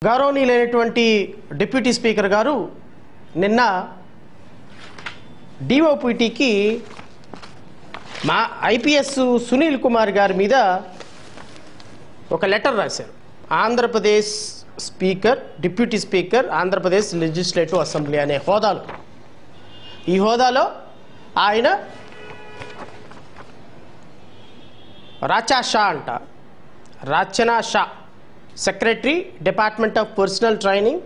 గౌరవనీయులైనటువంటి deputy speaker గారు నిన్న డిఓపిటికి మా ఐపీఎస్ సునీల్ కుమార్ గారి మీద ఒక లెటర్ రాశారు. Andhra Pradesh speaker, deputy speaker, Andhra Pradesh legislative assembly అనే హోదాలో, ఈ హోదాలో ఆయన Rachana Shah secretary, department of personnel training,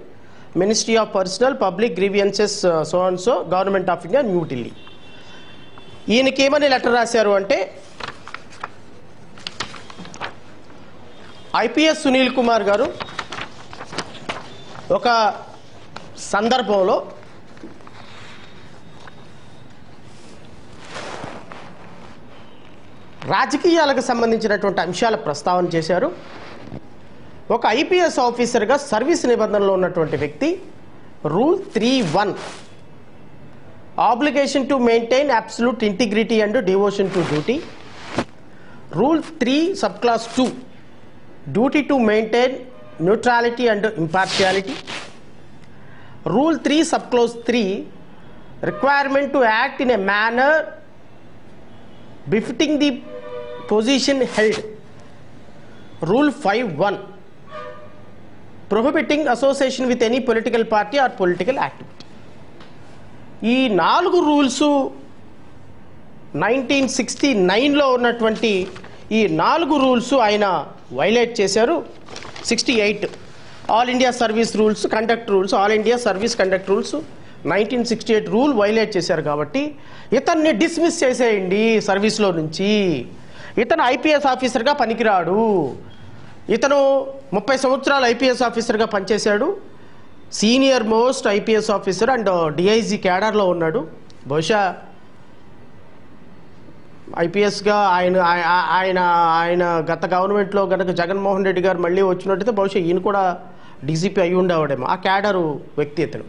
ministry of personnel public grievances, so and so, government of India, New Delhi. ఈయనకి ఏమని లెటర్ రాశారు అంటే, ఐపీఎస్ సునీల్ కుమార్ గారు ఒక సందర్భంలో రాజకీయాలకు సంబంధించినటువంటి అంశాల ప్రస్తావన చేశారు. ఒక ఐపీఎస్ ఆఫీసర్గా సర్వీస్ నిబంధనలో ఉన్నటువంటి వ్యక్తి rule 3(1) obligation to maintain absolute integrity and devotion to duty, rule 3 sub class 2 duty to maintain neutrality and impartiality, rule 3 sub class 3 requirement to act in a manner befitting the position held, rule 5(1) prohibiting association with any political party or political activity. ఈ 4 rules 1969లో ఉన్నటువంటి ఈ 4 rules ఆయన violate చేశారు. 68 all India service rules, conduct rules, all India service conduct rules 1968 rule violate చేశారు. కాబట్టి ఇతన్ని dismiss చేసేయండి సర్వీస్లో నుంచి. ఇతను ఐపీఎస్ ఆఫీసర్గా పనికిరాడు. ఇతను 30 సంవత్సరాలు ఐపీఎస్ ఆఫీసర్గా పనిచేశాడు. Senior most IPS officer and DIG క్యాడర్లో ఉన్నాడు. బహుశా ఐపీఎస్గా ఆయన గత గవర్నమెంట్లో కనుక జగన్మోహన్ రెడ్డి గారు మళ్ళీ వచ్చినట్టయితే బహుశా ఈయన కూడా డీజీపీ అయి ఉండేవాడేమో. ఆ క్యాడరు వ్యక్తి ఇతను.